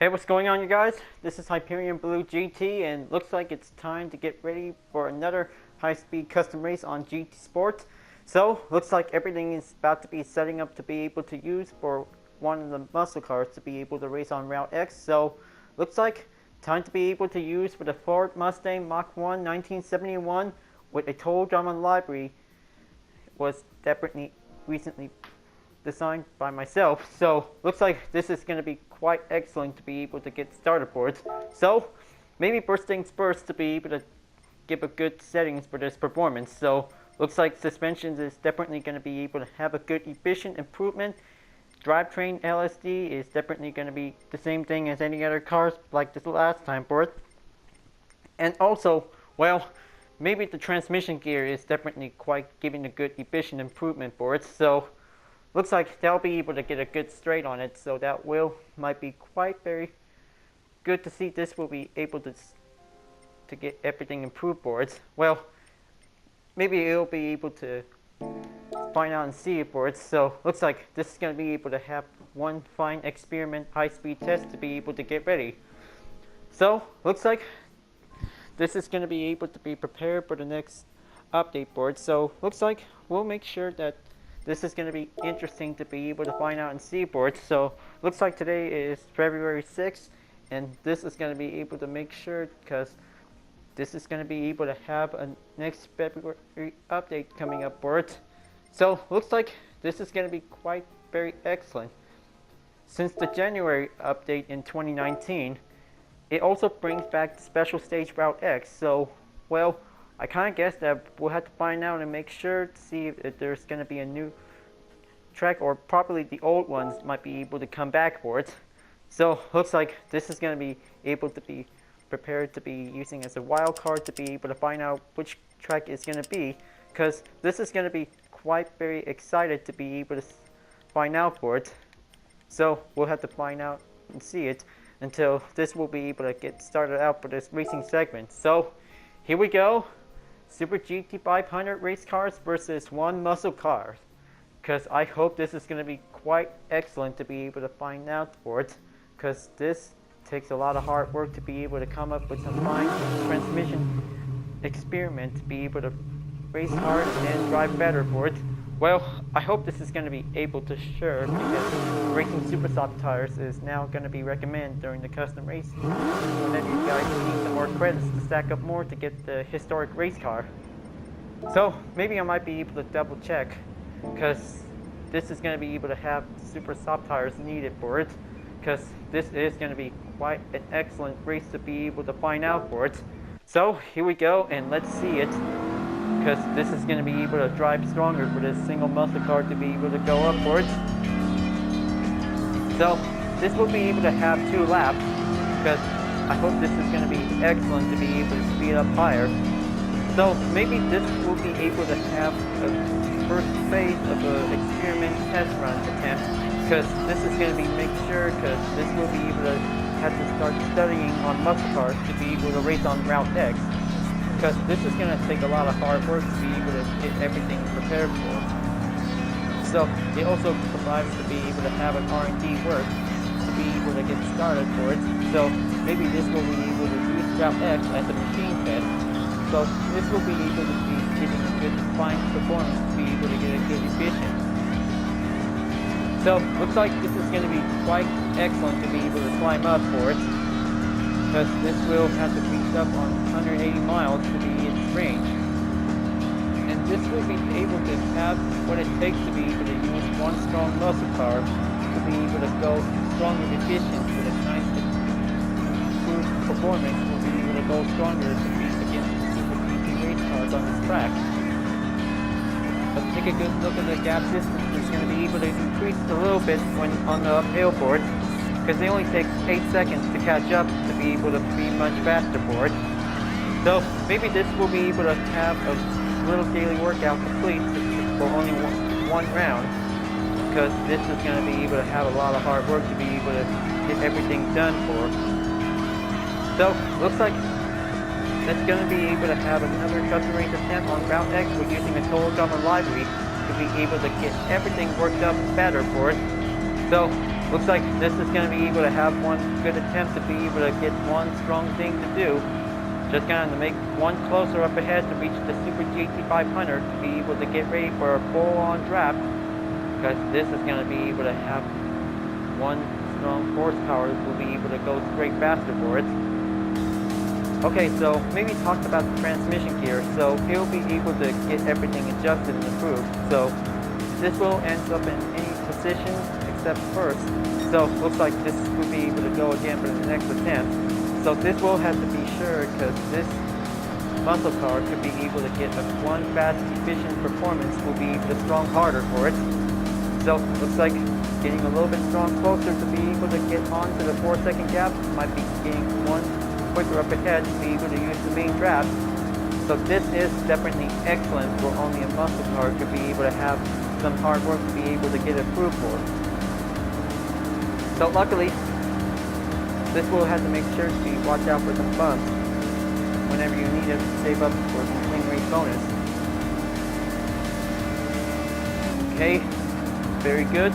Hey, what's going on, you guys? This is Hyperion-Blue-GT, and looks like it's time to get ready for another high-speed custom race on GT Sports. So, looks like everything is about to be setting up to be able to use for one of the muscle cars to be able to race on Route X. So, looks like time to be able to use for the Ford Mustang Mach 1 1971 with a total drama library was definitely recently designed by myself. So looks like this is going to be quite excellent to be able to get started for it. So maybe first things first, to be able to give a good settings for this performance. So looks like suspensions is definitely going to be able to have a good efficient improvement. Drivetrain LSD is definitely going to be the same thing as any other cars like this last time for it. And also, well, maybe the transmission gear is definitely quite giving a good efficient improvement for it. So looks like they'll be able to get a good straight on it, so that might be quite very good to see. This will be able to get everything improved for it. Well, maybe it'll be able to find out and see it for it. So looks like this is going to be able to have one fine experiment high-speed test to be able to get ready. So looks like this is going to be able to be prepared for the next update for it. So looks like we'll make sure that this is going to be interesting to be able to find out and see for it. So looks like today is February 6th, and this is going to be able to make sure, because this is going to be able to have a next February update coming up for it. So looks like this is going to be quite very excellent. Since the January update in 2019, it also brings back the special stage Route X. So, well, I kind of guess that we'll have to find out and make sure to see if there's going to be a new track, or probably the old ones might be able to come back for it. So looks like this is going to be able to be prepared to be using as a wild card to be able to find out which track it's going to be, because this is going to be quite very excited to be able to find out for it. So we'll have to find out and see it until this will be able to get started out for this racing segment. So here we go. Super GT 500 race cars versus one muscle car, because I hope this is going to be quite excellent to be able to find out for it, because this takes a lot of hard work to be able to come up with some fine transmission experiment to be able to race hard and drive better for it. Well, I hope this is going to be able to sure, because racing super soft tires is now going to be recommended during the custom race. Whenever you guys need some more credits to stack up more to get the historic race car. So maybe I might be able to double check, because this is going to be able to have super soft tires needed for it, because this is going to be quite an excellent race to be able to find out for it. So here we go, and let's see it, because this is going to be able to drive stronger for this single muscle car to be able to go up for it. So this will be able to have 2 laps, because I hope this is going to be excellent to be able to speed up higher. So maybe this will be able to have a first phase of an experiment test run attempt, because this is going to be make sure, because this will be able to have to start studying on muscle cars to be able to race on Route X, because this is going to take a lot of hard work to be able to get everything prepared for. So it also provides to be able to have an R&D work to be able to get started for it. So maybe this will be able to use Route X as a machine test. So this will be able to be getting a good fine performance to be able to get a good efficient. So looks like this is going to be quite excellent to be able to climb up for it, because this will have to reach up on 180 miles to be its range. And this will be able to have what it takes to be able to use one strong muscle car to be able to go stronger efficient with a nice improved performance. Will be able to go stronger to beat against the Super GT race cars on this track. Let's take a good look at the gap distance. It's going to be able to increase a little bit when on the uphill board, because they only take 8 seconds to catch up to be able to be much faster for it. So maybe this will be able to have a little daily workout complete for only one round, because this is going to be able to have a lot of hard work to be able to get everything done for. So looks like that's going to be able to have another custom race attempt on Route X. We're using a total drama library to be able to get everything worked up better for it. So looks like this is going to be able to have one good attempt to be able to get one strong thing to do. Just going to make one closer up ahead to reach the Super GT 500 to be able to get ready for a full-on draft. Because this is going to be able to have one strong horsepower that will be able to go straight faster for it. Okay, so maybe talk about the transmission gear. So he'll be able to get everything adjusted and approved. So this will end up in any position except first. So looks like this will be able to go again for the next attempt. So this will have to be sure because this muscle car could be able to get a one fast, efficient performance will be the strong harder for it. So looks like getting a little bit strong closer to be able to get onto the 4-second gap. Might be getting one quicker up ahead to be able to use the main draft. So this is definitely excellent for only a muscle car to be able to have some hard work to be able to get approved for. So luckily, this will have to make sure to watch out for some bumps whenever you need to save up for some swing rate bonus. Okay, very good.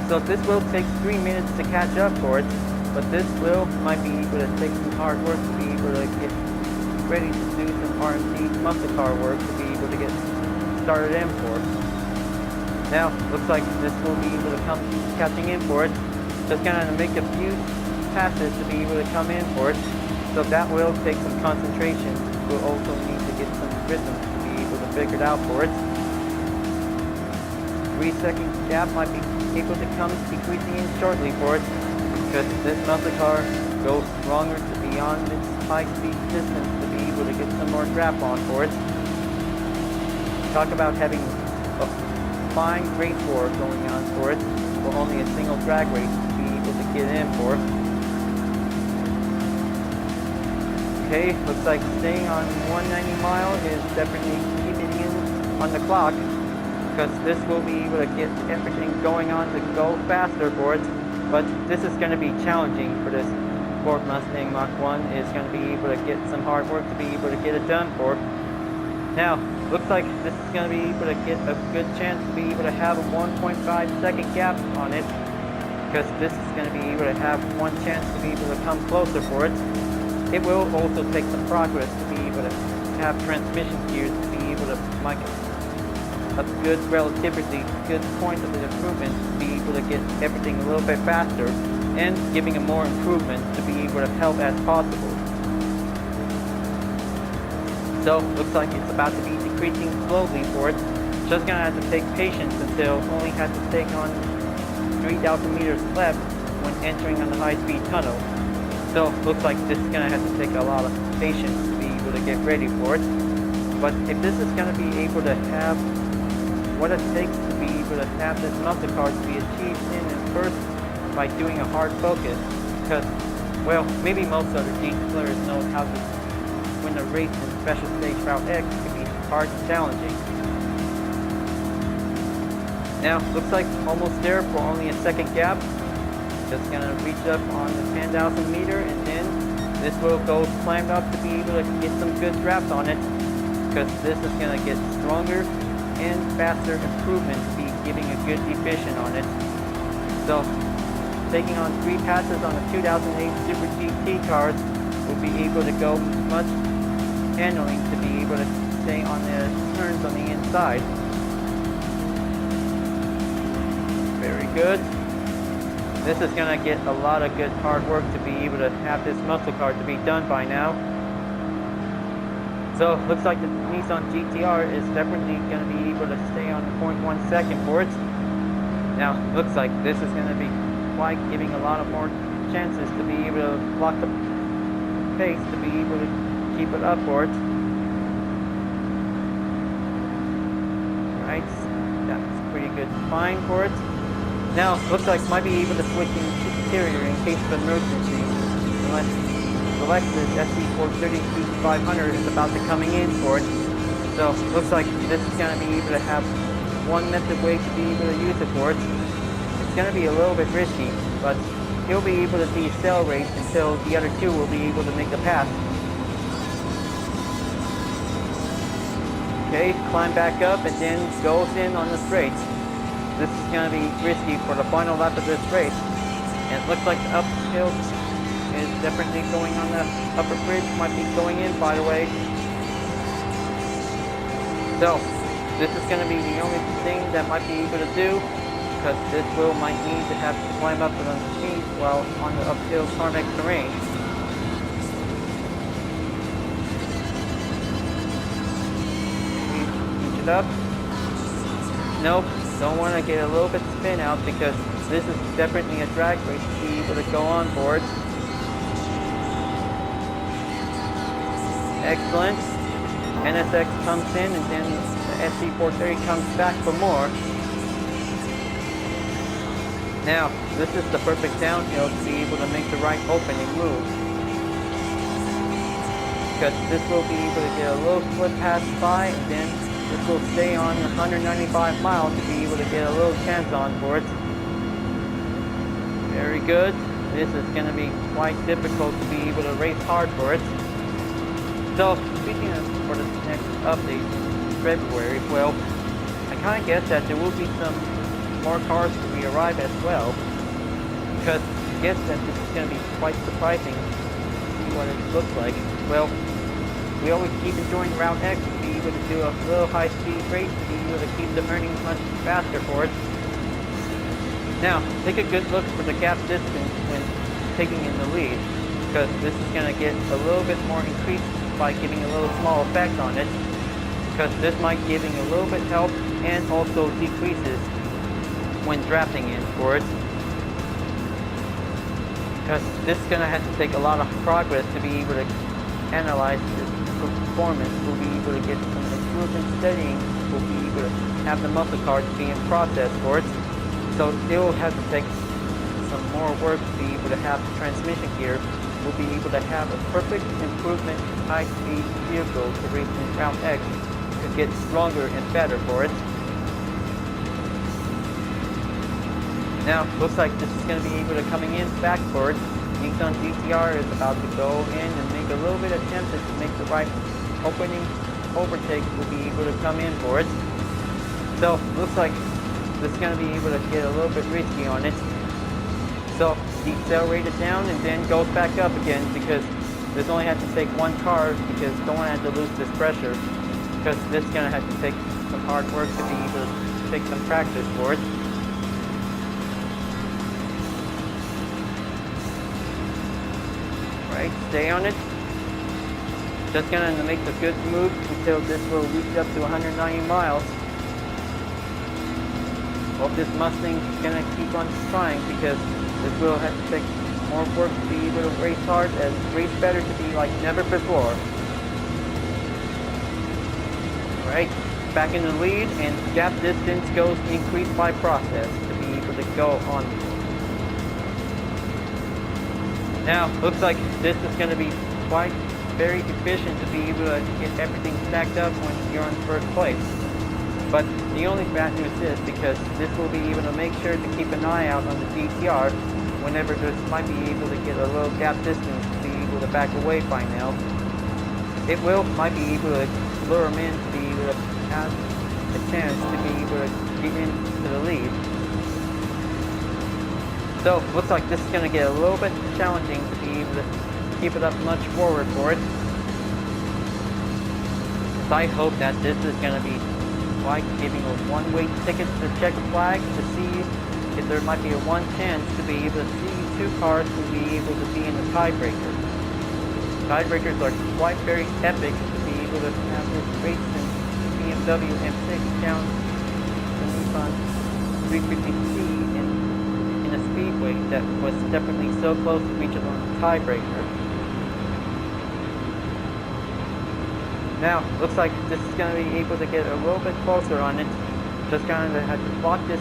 So this will take 3 minutes to catch up for it, but this will might be able to take some hard work to be able to get ready to do some RMC muscle car work to be able to get started in for. Now, looks like this will be able to come catching in for it. Just gonna make a few passes to be able to come in for it. So that will take some concentration. We'll also need to get some rhythm to be able to figure it out for it. 3-second gap might be able to come decreasing in shortly for it because this muscle car goes stronger to beyond its high-speed distance to be able to get some more grab on for it. Talk about having a fine race war going on for it for only a single drag race to be able to get in for. Okay, looks like staying on 190 mile is definitely keeping in on the clock because this will be able to get everything going on to go faster for it. But this is going to be challenging for this Ford Mustang Mach 1. It's going to be able to get some hard work to be able to get it done for. Now, looks like this is going to be able to get a good chance to be able to have a 1.5-second gap on it because this is going to be able to have one chance to be able to come closer for it. It will also take some progress to be able to have transmission gears to be able to make a good, relatively good point of the improvement to be able to get everything a little bit faster and giving a more improvement to be able to help as possible. So looks like it's about to be decreasing slowly for it. Just gonna have to take patience until only has to take on 3,000 meters left when entering on the high-speed tunnel. So looks like this is gonna have to take a lot of patience to be able to get ready for it. But if this is gonna be able to have what it takes to be able to have this muscle car to be achieved in first by doing a hard focus, because, well, maybe most other GT players know how to win a race in Special Stage Route X can be hard and challenging. Now, looks like almost there for only a second gap. Just gonna reach up on the 10,000 meter and then this will go slammed up to be able to get some good draft on it, because this is gonna get stronger and faster improvement to be giving a good efficient on it. So, taking on 3 passes on the 2008 Super GT cars will be able to go much handling to be able to stay on the turns on the inside. Very good. This is going to get a lot of good hard work to be able to have this muscle car to be done by now. So looks like the Nissan GTR is definitely going to be able to stay on 0.1 second for it. Now looks like this is going to be quite giving a lot of more chances to be able to lock the pace to be able to keep it up for it. Right, that's pretty good fine for it. Now looks like might be able to switch interior in case of emergency unless the Lexus SC430 GT500 is about to coming in for it. So looks like this is going to be able to have one method way to be able to use it for it. It's going to be a little bit risky, but he'll be able to decelerate until the other two will be able to make a pass. Okay, climb back up and then goes in on the straight. This is going to be risky for the final lap of this race. And it looks like the uphill is definitely going on the upper bridge. Might be going in, by the way. So, this is going to be the only thing that might be able to do, because this wheel might need to have to climb up on the speed while on the uphill tarmac terrain. Ease it up. Nope, don't want to get a little bit spin out because this is definitely a drag race to be able to go on board. Excellent. NSX comes in and then the SC430 comes back for more. Now, this is the perfect downhill to be able to make the right opening move. Because this will be able to get a little slip pass by and then this will stay on 195 miles to be able to get a little chance on for it. Very good. This is going to be quite difficult to be able to race hard for it. So, speaking of for the next update in February, well, I kind of guess that there will be some more cars to be arrive as well. Because I guess that this is going to be quite surprising to see what it looks like. Well, we always keep enjoying Route X to be able to do a little high-speed race to be able to keep the earnings much faster for it. Now, take a good look for the gap distance when taking in the lead, because this is going to get a little bit more increased by giving a little small effect on it, because this might giving a little bit help and also decreases when drafting in for it. Because this is going to have to take a lot of progress to be able to analyze this performance. We'll be able to get some improvement steadying. We'll be able to have the muscle cars be in process for it. So it will have to take some more work to be able to have the transmission gear. We'll be able to have a perfect improvement high-speed vehicle to race in Route X to get stronger and better for it. Now, looks like this is going to be able to coming in back for it. Nissan GTR is about to go in and make a little bit attempt to make the right opening overtake. Will be able to come in for it. So, looks like this is going to be able to get a little bit risky on it. So, decelerate it down and then goes back up again because this only has to take one car because don't want to have to lose this pressure, because this is going to have to take some hard work to be able to take some practice for it. Right, stay on it. Just going to make a good move until this will reach up to 190 miles. Hope this Mustang is going to keep on trying because this will have to take more work to be able to race hard and race better to be like never before. Alright, back in the lead and gap distance goes increased by process to be able to go on. Now, looks like this is going to be quite very efficient to be able to get everything stacked up when you're in first place. But the only bad news is because this will be able to make sure to keep an eye out on the GTR whenever this might be able to get a little gap distance to be able to back away by now. It might be able to lure him in to be able to have a chance to be able to get into the lead. So, looks like this is going to get a little bit challenging to be able to keep it up much forward for it. So I hope that this is going to be like giving a one-way ticket to the checker flag to see if there might be a one chance to be able to see two cars to be able to be in the tiebreaker. Tiebreakers are quite very epic to be able to have this race in BMW M6 down the Nissan 350C in a speedway that was definitely so close to reaching on the tiebreaker. Now, looks like this is going to be able to get a little bit closer on it. Just going to have to block this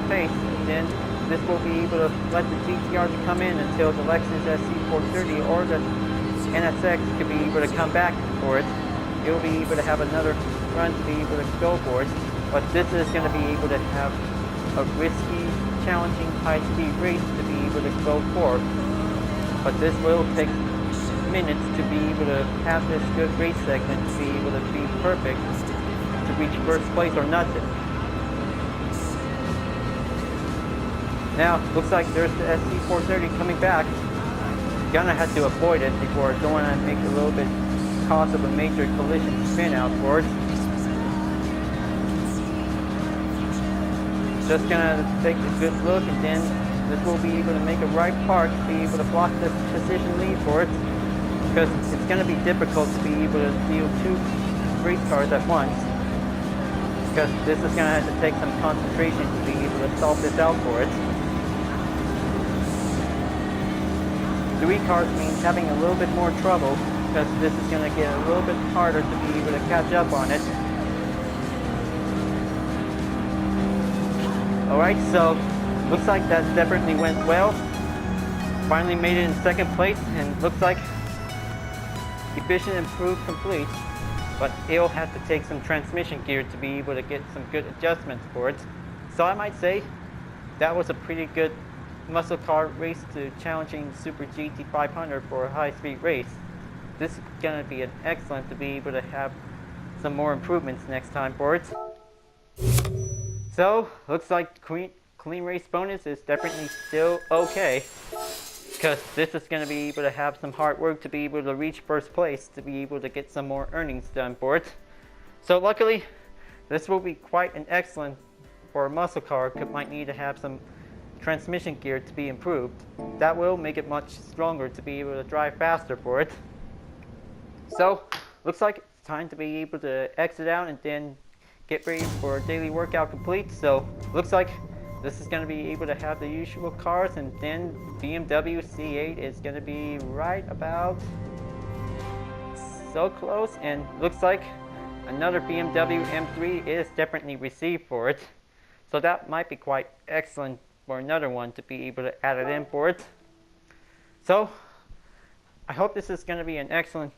space, and then this will be able to let the GTR come in until the Lexus SC430 or the NSX could be able to come back for it. It will be able to have another run to be able to go for it. But this is going to be able to have a risky, challenging, high-speed race to be able to go for. But this will take minutes to be able to have this good race segment to be able to be perfect to reach first place or nothing. Now, looks like there's the SC430 coming back. Gonna have to avoid it before don't want to make a little bit cause of a major collision spin outboard. Just gonna take a good look, and then this will be able to make a right park to be able to block this position lead for it, because it's gonna be difficult to be able to deal 2 race cars at once, because this is gonna have to take some concentration to be able to solve this out for it. 3 cars means having a little bit more trouble, because this is going to get a little bit harder to be able to catch up on it. Alright, so looks like that definitely went well. Finally made it in 2nd place, and looks like efficient improved complete, but it'll have to take some transmission gear to be able to get some good adjustments for it. So I might say that was a pretty good muscle car race to challenging Super GT 500 for a high-speed race. This is going to be an excellent to be able to have some more improvements next time for it. So, looks like clean race bonus is definitely still okay, because this is going to be able to have some hard work to be able to reach 1st place to be able to get some more earnings done for it. So luckily, this will be quite an excellent for a muscle car. Might need to have some transmission gear to be improved. That will make it much stronger to be able to drive faster for it. So, looks like it's time to be able to exit out and then get ready for a daily workout complete. So, looks like this is going to be able to have the usual cars, and then BMW C8 is going to be right about so close, and looks like another BMW M3 is definitely received for it. So that might be quite excellent for another one to be able to add it in for it. So I hope this is going to be an excellent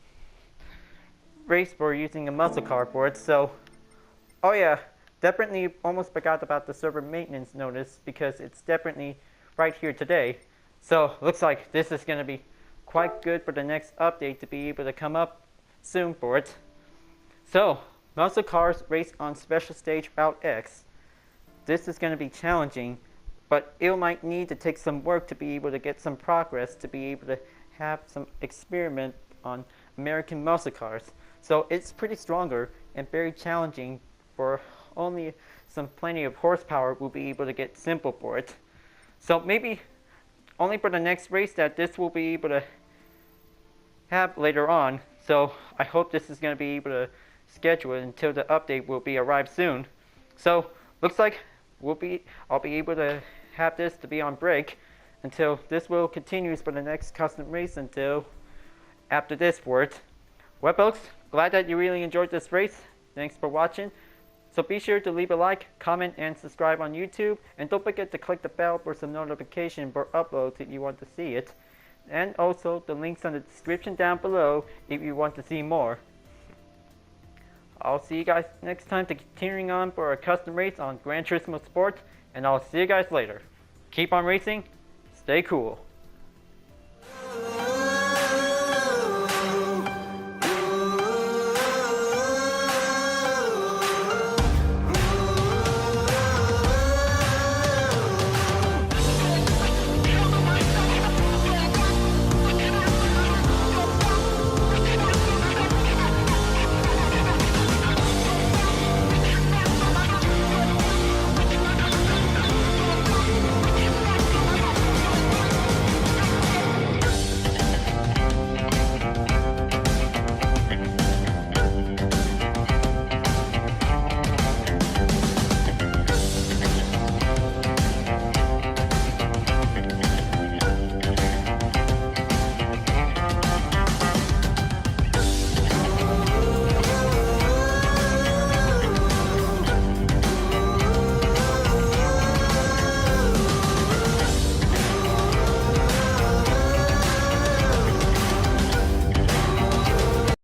race for using a muscle car for it. So, oh yeah, definitely almost forgot about the server maintenance notice, because it's definitely right here today. So looks like this is going to be quite good for the next update to be able to come up soon for it. So, muscle cars race on special stage Route X. This is going to be challenging, but it might need to take some work to be able to get some progress to be able to have some experiment on American muscle cars. So it's pretty stronger and very challenging, for only some plenty of horsepower will be able to get simple for it. So maybe only for the next race that this will be able to have later on. So I hope this is going to be able to schedule it until the update will be arrived soon. So looks like I'll be able to have this to be on break until this will continues for the next custom race until after this for it. Well folks, glad that you really enjoyed this race. Thanks for watching. So be sure to leave a like, comment, and subscribe on YouTube, and don't forget to click the bell for some notification for uploads if you want to see it. And also the links in the description down below if you want to see more. I'll see you guys next time to continuing on for a custom race on Gran Turismo Sport, and I'll see you guys later. Keep on racing, stay cool.